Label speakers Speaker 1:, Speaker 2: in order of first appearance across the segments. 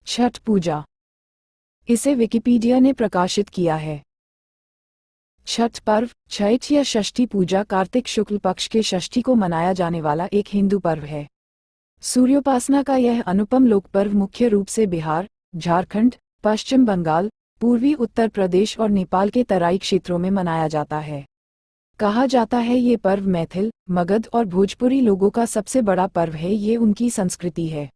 Speaker 1: छठ पूजा। इसे विकिपीडिया ने प्रकाशित किया है। छठ पर्व, छठ या षष्ठी पूजा कार्तिक शुक्ल पक्ष के षष्ठी को मनाया जाने वाला एक हिंदू पर्व है। सूर्योपासना का यह अनुपम लोकपर्व मुख्य रूप से बिहार, झारखंड, पश्चिम बंगाल, पूर्वी उत्तर प्रदेश और नेपाल के तराई क्षेत्रों में मनाया जाता है। कहा जाता है ये पर्व मैथिल, मगध और भोजपुरी लोगों का सबसे बड़ा पर्व है। ये उनकी संस्कृति है।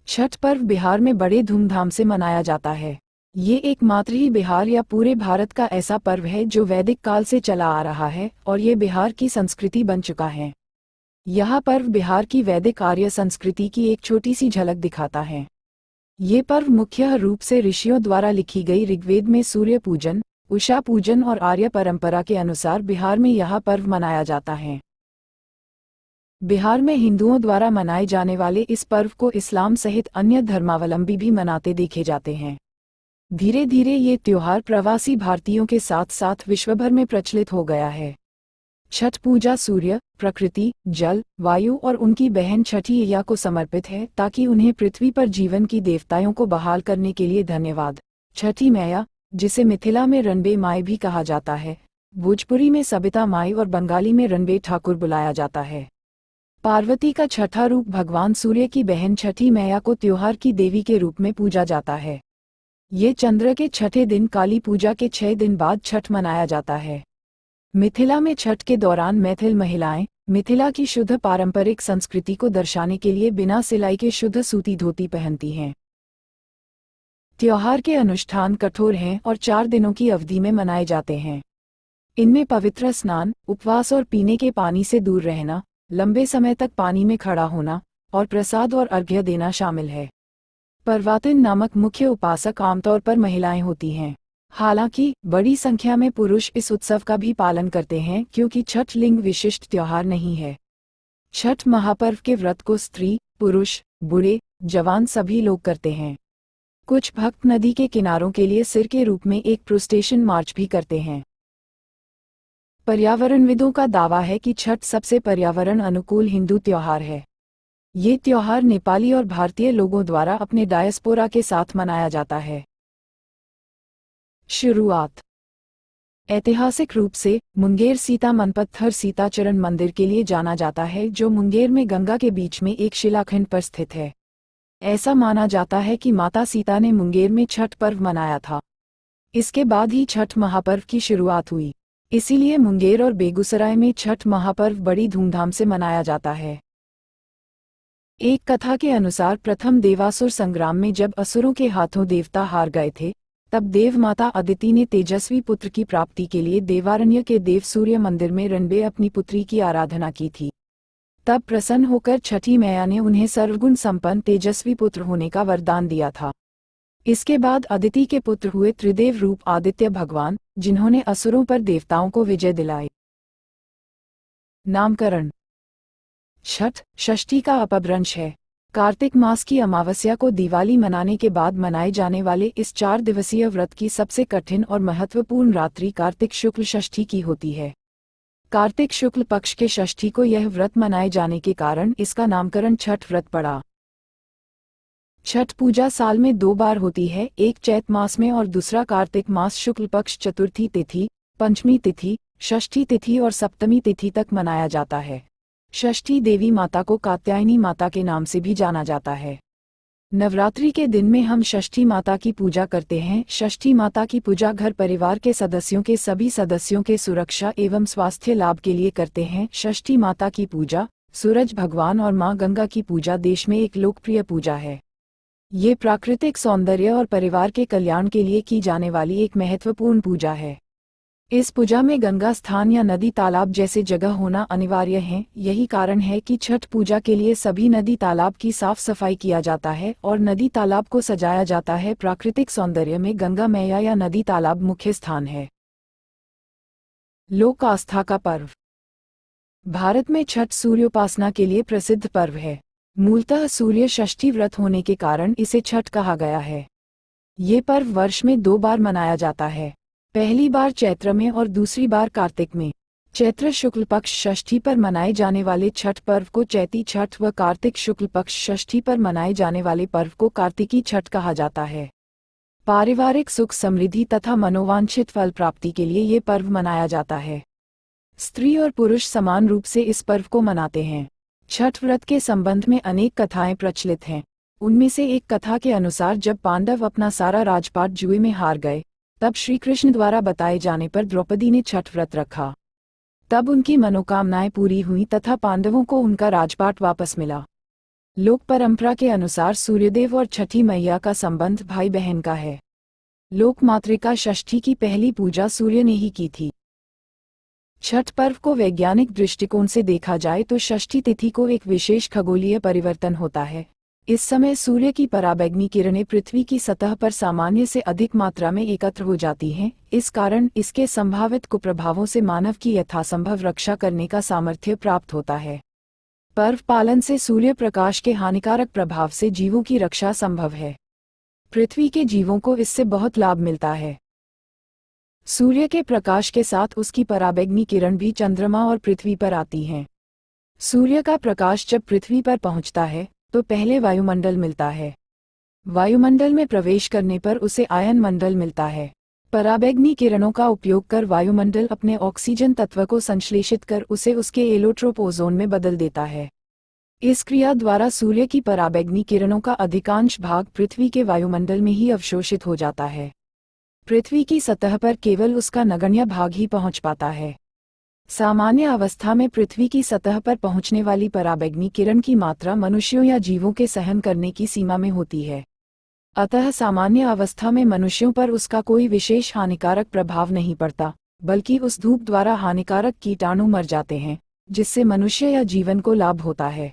Speaker 1: छठ पर्व बिहार में बड़े धूमधाम से मनाया जाता है। ये एकमात्र ही बिहार या पूरे भारत का ऐसा पर्व है जो वैदिक काल से चला आ रहा है और ये बिहार की संस्कृति बन चुका है। यह पर्व बिहार की वैदिक आर्य संस्कृति की एक छोटी सी झलक दिखाता है। ये पर्व मुख्य रूप से ऋषियों द्वारा लिखी गई ऋग्वेद में सूर्य पूजन, उषा पूजन और आर्य परंपरा के अनुसार बिहार में यह पर्व मनाया जाता है। बिहार में हिंदुओं द्वारा मनाए जाने वाले इस पर्व को इस्लाम सहित अन्य धर्मावलंबी भी मनाते देखे जाते हैं। धीरे धीरे ये त्योहार प्रवासी भारतीयों के साथ साथ विश्वभर में प्रचलित हो गया है। छठ पूजा सूर्य, प्रकृति, जल, वायु और उनकी बहन छठी मैया को समर्पित है ताकि उन्हें पृथ्वी पर जीवन की देवताओं को बहाल करने के लिए धन्यवाद। छठी मैया, जिसे मिथिला में रणबे माई भी कहा जाता है, भोजपुरी में सबिता माई और बंगाली में रणबे ठाकुर बुलाया जाता है। पार्वती का छठा रूप भगवान सूर्य की बहन छठी मैया को त्योहार की देवी के रूप में पूजा जाता है। ये चंद्र के छठे दिन काली पूजा के 6 दिन बाद छठ मनाया जाता है। मिथिला में छठ के दौरान मैथिल महिलाएं मिथिला की शुद्ध पारंपरिक संस्कृति को दर्शाने के लिए बिना सिलाई के शुद्ध सूती धोती पहनती हैं। त्योहार के अनुष्ठान कठोर हैं और 4 दिनों की अवधि में मनाए जाते हैं। इनमें पवित्र स्नान, उपवास और पीने के पानी से दूर रहना, लंबे समय तक पानी में खड़ा होना और प्रसाद और अर्घ्य देना शामिल है। पर्वातिन नामक मुख्य उपासक आमतौर पर महिलाएं होती हैं। हालांकि बड़ी संख्या में पुरुष इस उत्सव का भी पालन करते हैं क्योंकि छठ लिंग विशिष्ट त्योहार नहीं है। छठ महापर्व के व्रत को स्त्री, पुरुष, बूढ़े, जवान सभी लोग करते हैं। कुछ भक्त नदी के किनारों के लिए सिर के रूप में एक प्रोस्टेशन मार्च भी करते हैं। पर्यावरणविदों का दावा है कि छठ सबसे पर्यावरण अनुकूल हिंदू त्योहार है। ये त्योहार नेपाली और भारतीय लोगों द्वारा अपने डायस्पोरा के साथ मनाया जाता है। शुरुआत। ऐतिहासिक रूप से मुंगेर सीता मनपत्थर सीताचरण मंदिर के लिए जाना जाता है जो मुंगेर में गंगा के बीच में एक शिलाखंड पर स्थित है। ऐसा माना जाता है कि माता सीता ने मुंगेर में छठ पर्व मनाया था। इसके बाद ही छठ महापर्व की शुरुआत हुई। इसीलिए मुंगेर और बेगूसराय में छठ महापर्व बड़ी धूमधाम से मनाया जाता है। एक कथा के अनुसार प्रथम देवासुर संग्राम में जब असुरों के हाथों देवता हार गए थे, तब देव माता अदिति ने तेजस्वी पुत्र की प्राप्ति के लिए देवारण्य के देव सूर्य मंदिर में रणबे अपनी पुत्री की आराधना की थी। तब प्रसन्न होकर छठी मैया ने उन्हें सर्वगुण संपन्न तेजस्वी पुत्र होने का वरदान दिया था। इसके बाद अदिति के पुत्र हुए त्रिदेव रूप आदित्य भगवान, जिन्होंने असुरों पर देवताओं को विजय दिलाई। नामकरण। छठ षष्ठी का अपभ्रंश है। कार्तिक मास की अमावस्या को दिवाली मनाने के बाद मनाए जाने वाले इस 4 दिवसीय व्रत की सबसे कठिन और महत्वपूर्ण रात्रि कार्तिक शुक्ल षष्ठी की होती है। कार्तिक शुक्ल पक्ष के षष्ठी को यह व्रत मनाए जाने के कारण इसका नामकरण छठ व्रत पड़ा। छठ पूजा साल में 2 बार होती है, एक चैत मास में और दूसरा कार्तिक मास शुक्ल पक्ष चतुर्थी तिथि, पंचमी तिथि, षष्ठी तिथि और सप्तमी तिथि तक मनाया जाता है। षष्ठी देवी माता को कात्यायनी माता के नाम से भी जाना जाता है। नवरात्रि के दिन में हम षष्ठी माता की पूजा करते हैं। षष्ठी माता की पूजा घर परिवार के सदस्यों के सभी सदस्यों के सुरक्षा एवं स्वास्थ्य लाभ के लिए करते हैं। षष्ठी माता की पूजा, सूरज भगवान और मां गंगा की पूजा देश में एक लोकप्रिय पूजा है। ये प्राकृतिक सौंदर्य और परिवार के कल्याण के लिए की जाने वाली एक महत्वपूर्ण पूजा है। इस पूजा में गंगा स्थान या नदी तालाब जैसे जगह होना अनिवार्य है। यही कारण है कि छठ पूजा के लिए सभी नदी तालाब की साफ सफाई किया जाता है और नदी तालाब को सजाया जाता है। प्राकृतिक सौंदर्य में गंगा मैया या नदी तालाब मुख्य स्थान है। लोक आस्था का पर्व। भारत में छठ सूर्योपासना के लिए प्रसिद्ध पर्व है। मूलतः सूर्य षष्ठी व्रत होने के कारण इसे छठ कहा गया है। ये पर्व वर्ष में 2 बार मनाया जाता है, पहली बार चैत्र में और दूसरी बार कार्तिक में। चैत्र शुक्ल पक्ष षष्ठी पर मनाए जाने वाले छठ पर्व को चैती छठ व कार्तिक शुक्ल पक्ष षष्ठी पर मनाए जाने वाले पर्व को कार्तिकी छठ कहा जाता है। पारिवारिक सुख समृद्धि तथा मनोवांछित फल प्राप्ति के लिए ये पर्व मनाया जाता है। स्त्री और पुरुष समान रूप से इस पर्व को मनाते हैं। छठ व्रत के संबंध में अनेक कथाएं प्रचलित हैं। उनमें से एक कथा के अनुसार जब पांडव अपना सारा राजपाट जुए में हार गए, तब श्री कृष्ण द्वारा बताए जाने पर द्रौपदी ने छठ व्रत रखा। तब उनकी मनोकामनाएं पूरी हुई तथा पांडवों को उनका राजपाट वापस मिला। लोक परंपरा के अनुसार सूर्यदेव और छठी मैया का संबंध भाई बहन का है। लोक मातृका षष्ठी की पहली पूजा सूर्य ने ही की थी। छठ पर्व को वैज्ञानिक दृष्टिकोण से देखा जाए तो षष्ठी तिथि को एक विशेष खगोलीय परिवर्तन होता है। इस समय सूर्य की पराबैंगनी किरणें पृथ्वी की सतह पर सामान्य से अधिक मात्रा में एकत्र हो जाती हैं। इस कारण इसके संभावित कुप्रभावों से मानव की यथासंभव रक्षा करने का सामर्थ्य प्राप्त होता है। पर्व पालन से सूर्य प्रकाश के हानिकारक प्रभाव से जीवों की रक्षा संभव है। पृथ्वी के जीवों को इससे बहुत लाभ मिलता है। सूर्य के प्रकाश के साथ उसकी पराबैंगनी किरण भी चंद्रमा और पृथ्वी पर आती हैं। सूर्य का प्रकाश जब पृथ्वी पर पहुंचता है तो पहले वायुमंडल मिलता है। वायुमंडल में प्रवेश करने पर उसे आयन मंडल मिलता है। पराबैंगनी किरणों का उपयोग कर वायुमंडल अपने ऑक्सीजन तत्व को संश्लेषित कर उसे उसके एलोट्रोप ओजोन में बदल देता है। इस क्रिया द्वारा सूर्य की पराबैंगनी किरणों का अधिकांश भाग पृथ्वी के वायुमंडल में ही अवशोषित हो जाता है। पृथ्वी की सतह पर केवल उसका नगण्य भाग ही पहुंच पाता है। सामान्य अवस्था में पृथ्वी की सतह पर पहुंचने वाली पराबैंगनी किरण की मात्रा मनुष्यों या जीवों के सहन करने की सीमा में होती है। अतः सामान्य अवस्था में मनुष्यों पर उसका कोई विशेष हानिकारक प्रभाव नहीं पड़ता, बल्कि उस धूप द्वारा हानिकारक कीटाणु मर जाते हैं, जिससे मनुष्य या जीवन को लाभ होता है।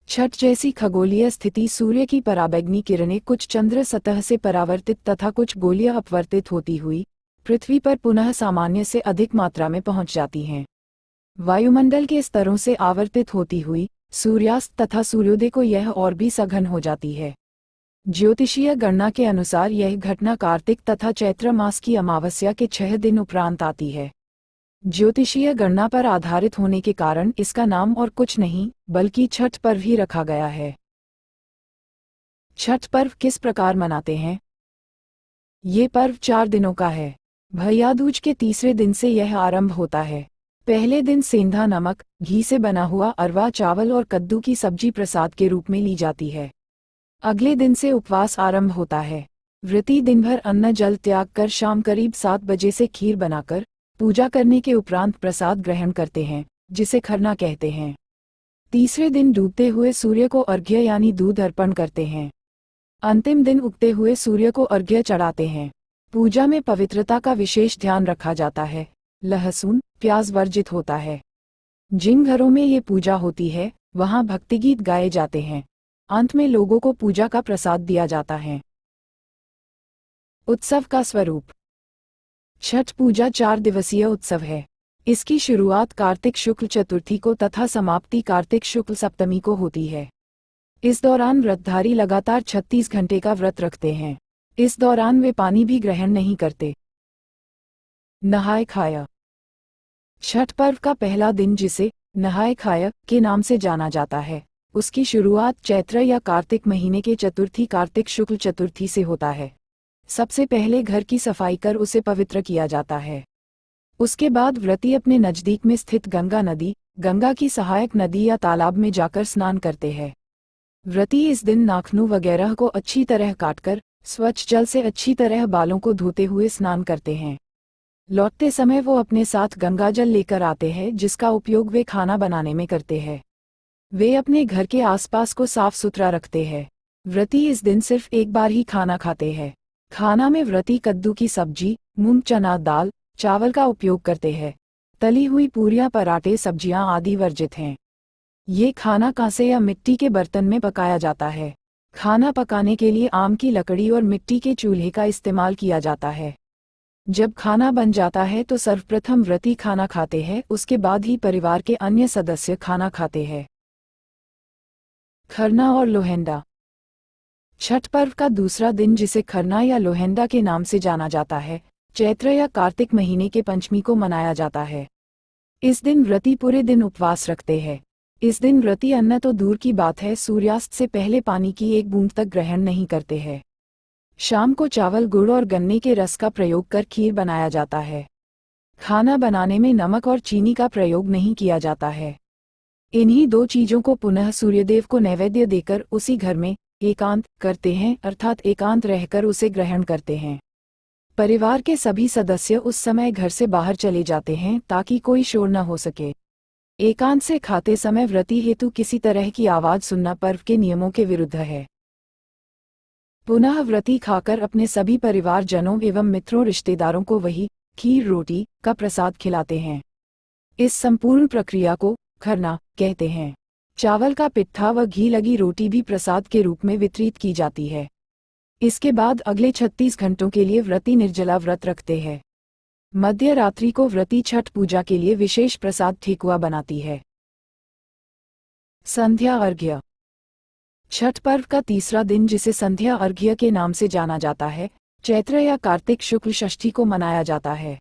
Speaker 1: छठ जैसी खगोलीय स्थिति सूर्य की पराबैंगनी किरणें कुछ चंद्र सतह से परावर्तित तथा कुछ गोलीय अपवर्तित होती हुई पृथ्वी पर पुनः सामान्य से अधिक मात्रा में पहुंच जाती हैं। वायुमंडल के स्तरों से आवर्तित होती हुई सूर्यास्त तथा सूर्योदय को यह और भी सघन हो जाती है। ज्योतिषीय गणना के अनुसार यह घटना कार्तिक तथा चैत्र मास की अमावस्या के 6 दिन उपरांत आती है। ज्योतिषीय गणना पर आधारित होने के कारण इसका नाम और कुछ नहीं बल्कि छठ पर्व ही रखा गया है। छठ पर्व किस प्रकार मनाते हैं? ये पर्व 4 दिनों का है। भैया दूज के तीसरे दिन से यह आरंभ होता है। पहले दिन सेंधा नमक, घी से बना हुआ अरवा चावल और कद्दू की सब्जी प्रसाद के रूप में ली जाती है। अगले दिन से उपवास आरंभ होता है। व्रती दिन भर अन्न जल त्याग कर शाम करीब 7 बजे से खीर बनाकर पूजा करने के उपरांत प्रसाद ग्रहण करते हैं, जिसे खरना कहते हैं। तीसरे दिन डूबते हुए सूर्य को अर्घ्य यानी दूध अर्पण करते हैं। अंतिम दिन उगते हुए सूर्य को अर्घ्य चढ़ाते हैं। पूजा में पवित्रता का विशेष ध्यान रखा जाता है। लहसुन, प्याज वर्जित होता है। जिन घरों में ये पूजा होती है, वहां भक्तिगीत गाए जाते हैं। अंत में लोगों को पूजा का प्रसाद दिया जाता है। उत्सव का स्वरूप। छठ पूजा 4 दिवसीय उत्सव है। इसकी शुरुआत कार्तिक शुक्ल चतुर्थी को तथा समाप्ति कार्तिक शुक्ल सप्तमी को होती है। इस दौरान व्रतधारी लगातार 36 घंटे का व्रत रखते हैं। इस दौरान वे पानी भी ग्रहण नहीं करते। नहाय खाया। छठ पर्व का पहला दिन, जिसे नहाय खाया के नाम से जाना जाता है, उसकी शुरुआत चैत्र या कार्तिक महीने के चतुर्थी कार्तिक शुक्ल चतुर्थी से होता है। सबसे पहले घर की सफाई कर उसे पवित्र किया जाता है। उसके बाद व्रती अपने नजदीक में स्थित गंगा नदी, गंगा की सहायक नदी या तालाब में जाकर स्नान करते हैं। व्रती इस दिन नाखून वगैरह को अच्छी तरह काटकर स्वच्छ जल से अच्छी तरह बालों को धोते हुए स्नान करते हैं। लौटते समय वो अपने साथ गंगा जल लेकर आते हैं, जिसका उपयोग वे खाना बनाने में करते हैं। वे अपने घर के आसपास को साफ सुथरा रखते हैं। व्रती इस दिन सिर्फ एक बार ही खाना खाते हैं। खाना में व्रती कद्दू की सब्जी, मूंग चना दाल, चावल का उपयोग करते हैं। तली हुई पूरियां, पराठे, सब्जियां आदि वर्जित हैं। ये खाना कांसे या मिट्टी के बर्तन में पकाया जाता है। खाना पकाने के लिए आम की लकड़ी और मिट्टी के चूल्हे का इस्तेमाल किया जाता है। जब खाना बन जाता है तो सर्वप्रथम व्रती खाना खाते हैं, उसके बाद ही परिवार के अन्य सदस्य खाना खाते हैं। खरना और लोहेंडा। छठ पर्व का दूसरा दिन, जिसे खरना या लोहेंडा के नाम से जाना जाता है, चैत्र या कार्तिक महीने के पंचमी को मनाया जाता है। इस दिन व्रती पूरे दिन उपवास रखते हैं। इस दिन व्रती अन्न तो दूर की बात है, सूर्यास्त से पहले पानी की एक बूंद तक ग्रहण नहीं करते हैं। शाम को चावल, गुड़ और गन्ने के रस का प्रयोग कर खीर बनाया जाता है। खाना बनाने में नमक और चीनी का प्रयोग नहीं किया जाता है। इन्हीं दो चीजों को पुनः सूर्यदेव को नैवेद्य देकर उसी घर में एकांत करते हैं, अर्थात एकांत रहकर उसे ग्रहण करते हैं। परिवार के सभी सदस्य उस समय घर से बाहर चले जाते हैं ताकि कोई शोर न हो सके। एकांत से खाते समय व्रती हेतु किसी तरह की आवाज सुनना पर्व के नियमों के विरुद्ध है। पुनः व्रती खाकर अपने सभी परिवारजनों एवं मित्रों रिश्तेदारों को वही खीर रोटी का प्रसाद खिलाते हैं। इस संपूर्ण प्रक्रिया को खरना कहते हैं। चावल का पिट्ठा व घी लगी रोटी भी प्रसाद के रूप में वितरित की जाती है। इसके बाद अगले 36 घंटों के लिए व्रती निर्जला व्रत रखते हैं। मध्य रात्रि को व्रती छठ पूजा के लिए विशेष प्रसाद ठेकुआ बनाती है। संध्या अर्घ्य। छठ पर्व का तीसरा दिन, जिसे संध्या अर्घ्य के नाम से जाना जाता है, चैत्र या कार्तिक शुक्ल षष्ठी को मनाया जाता है।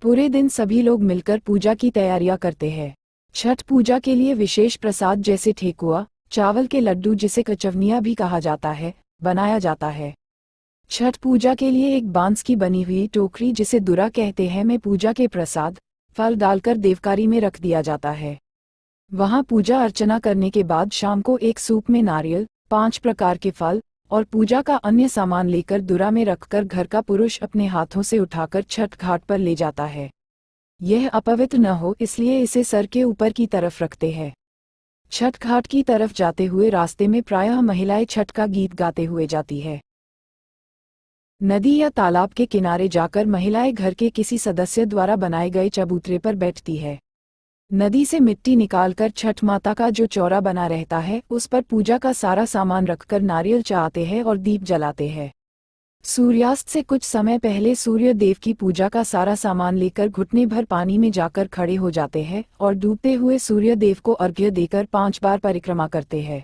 Speaker 1: पूरे दिन सभी लोग मिलकर पूजा की तैयारियां करते हैं। छठ पूजा के लिए विशेष प्रसाद जैसे ठेकुआ, चावल के लड्डू जिसे कचवनिया भी कहा जाता है, बनाया जाता है। छठ पूजा के लिए एक बांस की बनी हुई टोकरी, जिसे दुरा कहते हैं, में पूजा के प्रसाद फल डालकर देवकारी में रख दिया जाता है। वहां पूजा अर्चना करने के बाद शाम को एक सूप में नारियल, 5 प्रकार के फल और पूजा का अन्य सामान लेकर दुरा में रखकर घर का पुरुष अपने हाथों से उठाकर छठ घाट पर ले जाता है। यह अपवित्र न हो इसलिए इसे सर के ऊपर की तरफ रखते हैं। छठ घाट की तरफ जाते हुए रास्ते में प्रायः महिलाएं छठ का गीत गाते हुए जाती है। नदी या तालाब के किनारे जाकर महिलाएं घर के किसी सदस्य द्वारा बनाए गए चबूतरे पर बैठती है। नदी से मिट्टी निकालकर छठ माता का जो चौरा बना रहता है, उस पर पूजा का सारा सामान रखकर नारियल चढ़ाते हैं और दीप जलाते हैं। सूर्यास्त से कुछ समय पहले सूर्य देव की पूजा का सारा सामान लेकर घुटने भर पानी में जाकर खड़े हो जाते हैं और डूबते हुए सूर्य देव को अर्घ्य देकर 5 बार परिक्रमा करते हैं।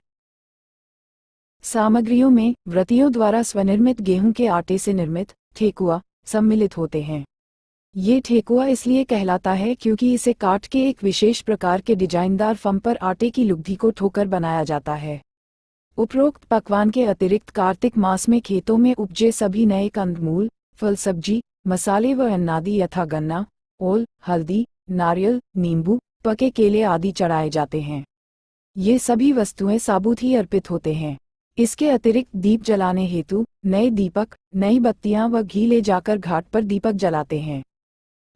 Speaker 1: सामग्रियों में व्रतियों द्वारा स्वनिर्मित गेहूं के आटे से निर्मित ठेकुआ सम्मिलित होते हैं। ये ठेकुआ इसलिए कहलाता है क्योंकि इसे काट के एक विशेष प्रकार के डिजाइनदार फम पर आटे की लुगदी को ठोकर बनाया जाता है। उपरोक्त पकवान के अतिरिक्त कार्तिक मास में खेतों में उपजे सभी नए कंदमूल, फल, सब्जी, मसाले व अन्नादि यथा गन्ना, ओल, हल्दी, नारियल, नींबू, पके केले आदि चढ़ाए जाते हैं। ये सभी वस्तुएं साबुत ही अर्पित होते हैं। इसके अतिरिक्त दीप जलाने हेतु नए दीपक, नई बत्तियां व घी ले जाकर घाट पर दीपक जलाते हैं।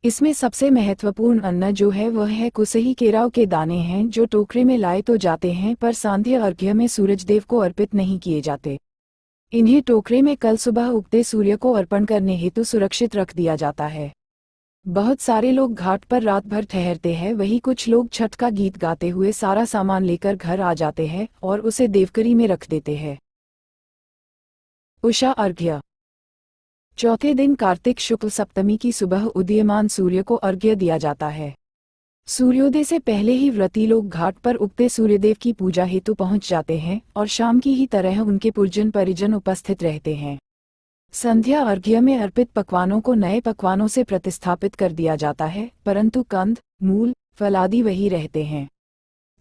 Speaker 1: इसमें सबसे महत्वपूर्ण अन्न जो है वह है कुसही केराव के दाने हैं, जो टोकरे में लाए तो जाते हैं पर सांध्य अर्घ्य में सूरजदेव को अर्पित नहीं किए जाते। इन्हें टोकरे में कल सुबह उगते सूर्य को अर्पण करने हेतु सुरक्षित रख दिया जाता है। बहुत सारे लोग घाट पर रात भर ठहरते हैं, वही कुछ लोग छठ का गीत गाते हुए सारा सामान लेकर घर आ जाते हैं और उसे देवकरी में रख देते हैं। उषा अर्घ्य। चौथे दिन कार्तिक शुक्ल सप्तमी की सुबह उदीयमान सूर्य को अर्घ्य दिया जाता है। सूर्योदय से पहले ही व्रती लोग घाट पर उगते सूर्यदेव की पूजा हेतु पहुंच जाते हैं और शाम की ही तरह उनके पुरजन परिजन उपस्थित रहते हैं। संध्या अर्घ्य में अर्पित पकवानों को नए पकवानों से प्रतिस्थापित कर दिया जाता है, परंतु कंद, मूल, फल आदि वही रहते हैं।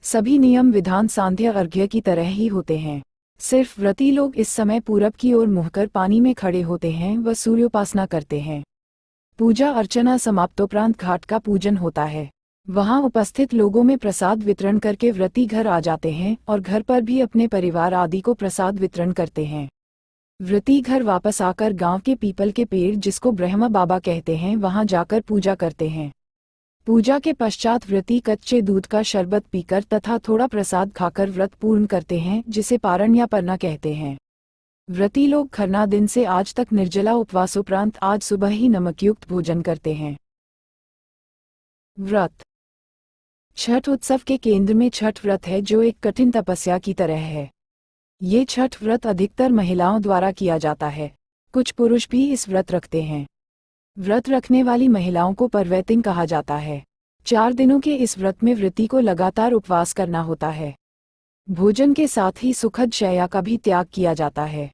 Speaker 1: सभी नियम विधान सांध्य अर्घ्य की तरह ही होते हैं। सिर्फ व्रती लोग इस समय पूरब की ओर मुहकर पानी में खड़े होते हैं व सूर्योपासना करते हैं। पूजा अर्चना समाप्तोपरांत घाट का पूजन होता है। वहां उपस्थित लोगों में प्रसाद वितरण करके व्रती घर आ जाते हैं और घर पर भी अपने परिवार आदि को प्रसाद वितरण करते हैं। व्रती घर वापस आकर गांव के पीपल के पेड़, जिसको ब्रह्म बाबा कहते हैं, वहां जाकर पूजा करते हैं। पूजा के पश्चात व्रती कच्चे दूध का शरबत पीकर तथा थोड़ा प्रसाद खाकर व्रत पूर्ण करते हैं, जिसे पारण या परना कहते हैं। व्रती लोग खरना दिन से आज तक निर्जला उपवासोपरांत आज सुबह ही नमकयुक्त भोजन करते हैं। व्रत। छठ उत्सव के केंद्र में छठ व्रत है, जो एक कठिन तपस्या की तरह है। ये छठ व्रत अधिकतर महिलाओं द्वारा किया जाता है। कुछ पुरुष भी इस व्रत रखते हैं। व्रत रखने वाली महिलाओं को परवैतिन कहा जाता है। 4 दिनों के इस व्रत में व्रती को लगातार उपवास करना होता है। भोजन के साथ ही सुखद शैया का भी त्याग किया जाता है।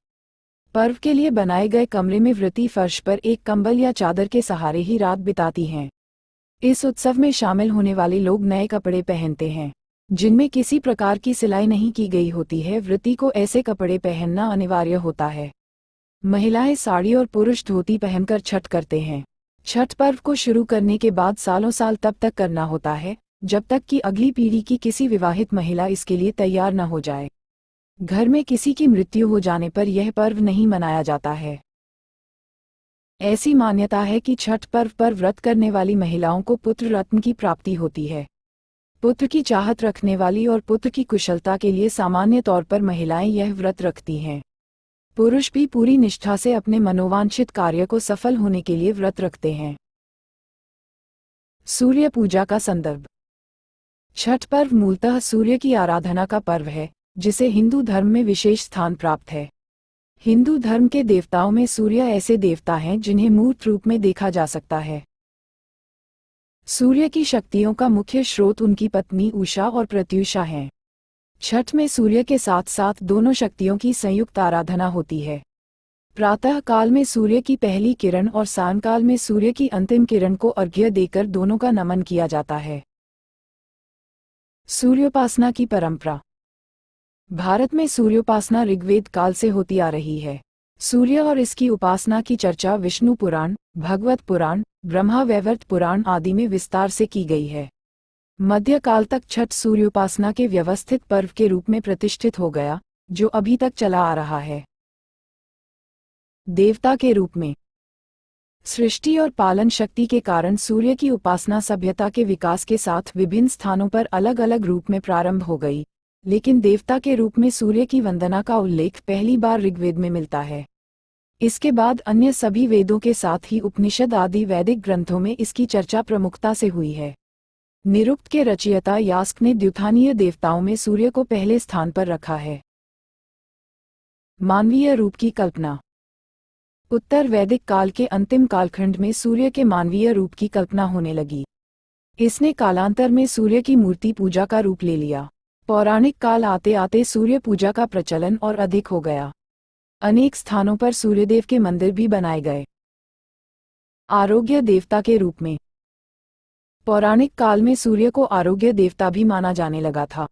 Speaker 1: पर्व के लिए बनाए गए कमरे में व्रती फर्श पर एक कंबल या चादर के सहारे ही रात बिताती हैं। इस उत्सव में शामिल होने वाले लोग नए कपड़े पहनते हैं जिनमें किसी प्रकार की सिलाई नहीं की गई होती है। व्रती को ऐसे कपड़े पहनना अनिवार्य होता है। महिलाएं साड़ी और पुरुष धोती पहनकर छठ करते हैं। छठ पर्व को शुरू करने के बाद सालों साल तब तक करना होता है जब तक कि अगली पीढ़ी की किसी विवाहित महिला इसके लिए तैयार न हो जाए। घर में किसी की मृत्यु हो जाने पर यह पर्व नहीं मनाया जाता है। ऐसी मान्यता है कि छठ पर्व पर व्रत करने वाली महिलाओं को पुत्र रत्न की प्राप्ति होती है। पुत्र की चाहत रखने वाली और पुत्र की कुशलता के लिए सामान्य तौर पर महिलाएं यह व्रत रखती हैं। पुरुष भी पूरी निष्ठा से अपने मनोवांछित कार्य को सफल होने के लिए व्रत रखते हैं। सूर्य पूजा का संदर्भ। छठ पर्व मूलतः सूर्य की आराधना का पर्व है जिसे हिंदू धर्म में विशेष स्थान प्राप्त है। हिंदू धर्म के देवताओं में सूर्य ऐसे देवता हैं जिन्हें मूर्त रूप में देखा जा सकता है। सूर्य की शक्तियों का मुख्य स्रोत उनकी पत्नी उषा और प्रत्युषा हैं। छठ में सूर्य के साथ साथ दोनों शक्तियों की संयुक्त आराधना होती है। प्रातः काल में सूर्य की पहली किरण और सायंकाल में सूर्य की अंतिम किरण को अर्घ्य देकर दोनों का नमन किया जाता है। सूर्योपासना की परंपरा। भारत में सूर्योपासना ऋग्वेद काल से होती आ रही है। सूर्य और इसकी उपासना की चर्चा विष्णु पुराण, भगवत पुराण, ब्रह्मा वैवर्त पुराण आदि में विस्तार से की गई है। मध्यकाल तक छठ सूर्योपासना के व्यवस्थित पर्व के रूप में प्रतिष्ठित हो गया, जो अभी तक चला आ रहा है। देवता के रूप में। सृष्टि और पालन शक्ति के कारण सूर्य की उपासना सभ्यता के विकास के साथ विभिन्न स्थानों पर अलग अलग रूप में प्रारंभ हो गई, लेकिन देवता के रूप में सूर्य की वंदना का उल्लेख पहली बार ऋग्वेद में मिलता है। इसके बाद अन्य सभी वेदों के साथ ही उपनिषद आदि वैदिक ग्रंथों में इसकी चर्चा प्रमुखता से हुई है। निरुक्त के रचयिता यास्क ने द्युथानीय देवताओं में सूर्य को पहले स्थान पर रखा है। मानवीय रूप की कल्पना। उत्तर वैदिक काल के अंतिम कालखंड में सूर्य के मानवीय रूप की कल्पना होने लगी। इसने कालांतर में सूर्य की मूर्ति पूजा का रूप ले लिया। पौराणिक काल आते आते सूर्य पूजा का प्रचलन और अधिक हो गया। अनेक स्थानों पर सूर्यदेव के मंदिर भी बनाए गए। आरोग्य देवता के रूप में। पौराणिक काल में सूर्य को आरोग्य देवता भी माना जाने लगा था।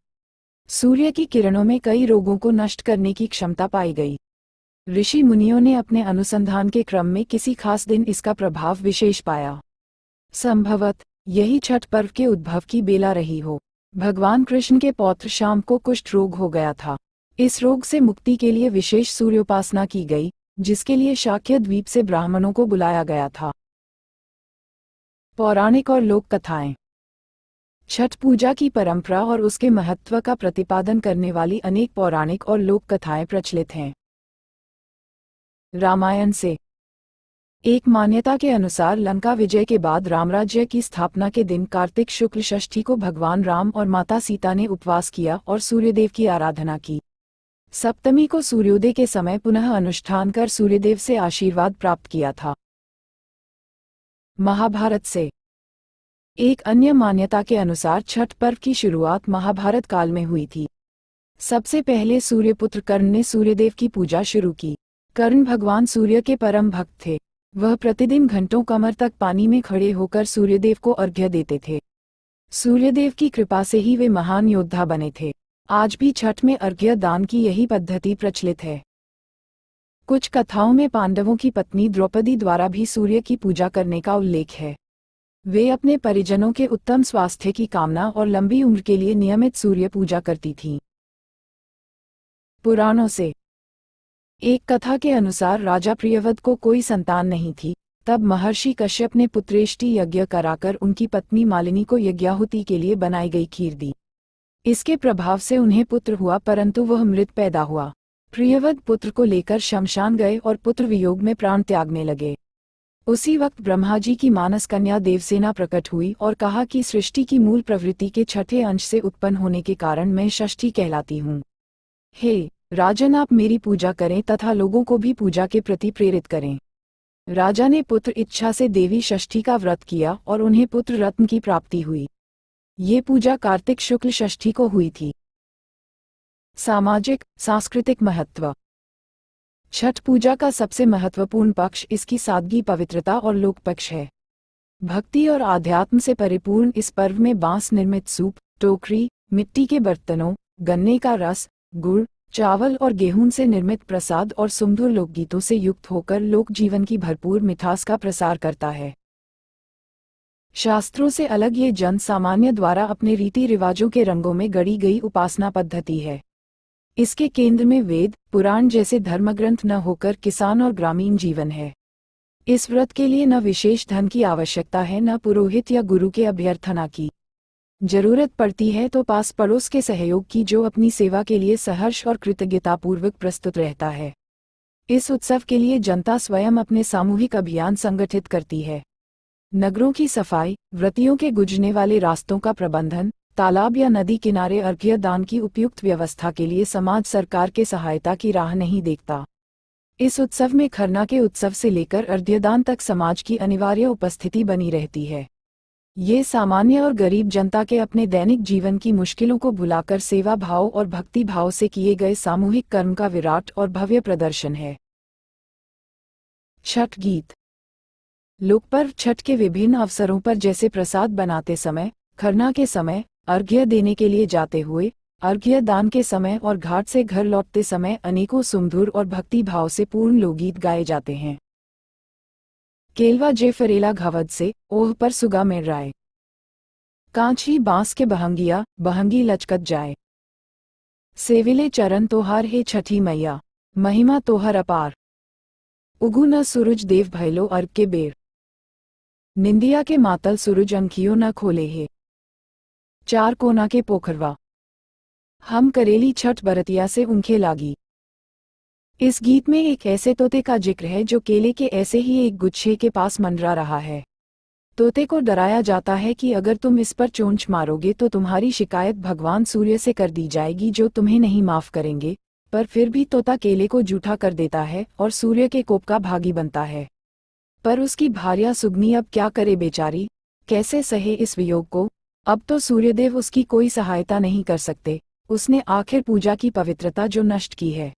Speaker 1: सूर्य की किरणों में कई रोगों को नष्ट करने की क्षमता पाई गई। ऋषि मुनियों ने अपने अनुसंधान के क्रम में किसी खास दिन इसका प्रभाव विशेष पाया। संभवत यही छठ पर्व के उद्भव की बेला रही हो। भगवान कृष्ण के पौत्र शाम को कुष्ठ रोग हो गया था। इस रोग से मुक्ति के लिए विशेष सूर्योपासना की गई, जिसके लिए शाक्य द्वीप से ब्राह्मणों को बुलाया गया था। पौराणिक और लोक कथाएं। छठ पूजा की परंपरा और उसके महत्व का प्रतिपादन करने वाली अनेक पौराणिक और लोक कथाएं प्रचलित हैं। रामायण से। एक मान्यता के अनुसार लंका विजय के बाद रामराज्य की स्थापना के दिन कार्तिक शुक्ल षष्ठी को भगवान राम और माता सीता ने उपवास किया और सूर्यदेव की आराधना की। सप्तमी को सूर्योदय के समय पुनः अनुष्ठान कर सूर्यदेव से आशीर्वाद प्राप्त किया था। महाभारत से। एक अन्य मान्यता के अनुसार छठ पर्व की शुरुआत महाभारत काल में हुई थी। सबसे पहले सूर्यपुत्र कर्ण ने सूर्यदेव की पूजा शुरू की। कर्ण भगवान सूर्य के परम भक्त थे। वह प्रतिदिन घंटों कमर तक पानी में खड़े होकर सूर्यदेव को अर्घ्य देते थे। सूर्यदेव की कृपा से ही वे महान योद्धा बने थे। आज भी छठ में अर्घ्य दान की यही पद्धति प्रचलित है। कुछ कथाओं में पांडवों की पत्नी द्रौपदी द्वारा भी सूर्य की पूजा करने का उल्लेख है। वे अपने परिजनों के उत्तम स्वास्थ्य की कामना और लंबी उम्र के लिए नियमित सूर्य पूजा करती थीं। पुराणों से। एक कथा के अनुसार राजा प्रियव्रत को कोई संतान नहीं थी। तब महर्षि कश्यप ने पुत्रेष्टि यज्ञ कराकर उनकी पत्नी मालिनी को यज्ञाहुति के लिए बनाई गई खीर दी। इसके प्रभाव से उन्हें पुत्र हुआ, परंतु वह मृत पैदा हुआ। प्रियव्रत पुत्र को लेकर शमशान गए और पुत्र वियोग में प्राण त्यागने लगे। उसी वक्त ब्रह्मा जी की मानस कन्या देवसेना प्रकट हुई और कहा कि सृष्टि की मूल प्रवृत्ति के छठे अंश से उत्पन्न होने के कारण मैं षष्ठी कहलाती हूँ। हे राजन, आप मेरी पूजा करें तथा लोगों को भी पूजा के प्रति प्रेरित करें। राजा ने पुत्र इच्छा से देवी षष्ठी का व्रत किया और उन्हें पुत्र रत्न की प्राप्ति हुई। ये पूजा कार्तिक शुक्ल षष्ठी को हुई थी। सामाजिक सांस्कृतिक महत्व। छठ पूजा का सबसे महत्वपूर्ण पक्ष इसकी सादगी, पवित्रता और लोक पक्ष है। भक्ति और आध्यात्म से परिपूर्ण इस पर्व में बांस निर्मित सूप, टोकरी, मिट्टी के बर्तनों, गन्ने का रस, गुड़, चावल और गेहूं से निर्मित प्रसाद और सुमधुर लोकगीतों से युक्त होकर लोक जीवन की भरपूर मिठास का प्रसार करता है। शास्त्रों से अलग ये जन सामान्य द्वारा अपने रीति रिवाजों के रंगों में गढ़ी गई उपासना पद्धति है। इसके केंद्र में वेद, पुराण जैसे धर्मग्रंथ न होकर किसान और ग्रामीण जीवन है। इस व्रत के लिए न विशेष धन की आवश्यकता है, न पुरोहित या गुरु के अभ्यर्थना की जरूरत पड़ती है, तो पास पड़ोस के सहयोग की, जो अपनी सेवा के लिए सहर्ष और कृतज्ञतापूर्वक प्रस्तुत रहता है। इस उत्सव के लिए जनता स्वयं अपने सामूहिक अभियान संगठित करती है। नगरों की सफाई, व्रतियों के गुजरने वाले रास्तों का प्रबंधन, तालाब या नदी किनारे अर्घ्य दान की उपयुक्त व्यवस्था के लिए समाज सरकार के सहायता की राह नहीं देखता। इस उत्सव में खरना के उत्सव से लेकर अर्घ्यदान तक समाज की अनिवार्य उपस्थिति बनी रहती है। ये सामान्य और गरीब जनता के अपने दैनिक जीवन की मुश्किलों को भुलाकर सेवा भाव और भक्ति भाव से किए गए सामूहिक कर्म का विराट और भव्य प्रदर्शन है। छठ गीत। लोकपर्व छठ के विभिन्न अवसरों पर, जैसे प्रसाद बनाते समय, खरना के समय, अर्घ्य देने के लिए जाते हुए, अर्घ्य दान के समय और घाट से घर लौटते समय अनेकों सुमधुर और भक्ति भाव से पूर्ण लोकगीत गाए जाते हैं। केलवा जे फरेला घवद से, ओह पर सुगा मेर राय। कांची बांस के बहंगिया, बहंगी लचकत जाए। सेविले चरण तोहार हे छठी मैया, महिमा तोहर अपार। उगू न सूरज देव भैलो अर्घ के बेर। निंदिया के मातल सूरज अंखियों न खोले हे। चार कोना के पोखरवा, हम करेली छठ बरतिया से उनखे लागी। इस गीत में एक ऐसे तोते का जिक्र है जो केले के ऐसे ही एक गुच्छे के पास मंडरा रहा है। तोते को डराया जाता है कि अगर तुम इस पर चोंच मारोगे तो तुम्हारी शिकायत भगवान सूर्य से कर दी जाएगी, जो तुम्हें नहीं माफ करेंगे। पर फिर भी तोता केले को जूठा कर देता है और सूर्य के कोप का भागी बनता है। पर उसकी भार्या सुगनी अब क्या करे बेचारी, कैसे सहे इस वियोग को। अब तो सूर्यदेव उसकी कोई सहायता नहीं कर सकते। उसने आखिर पूजा की पवित्रता जो नष्ट की है।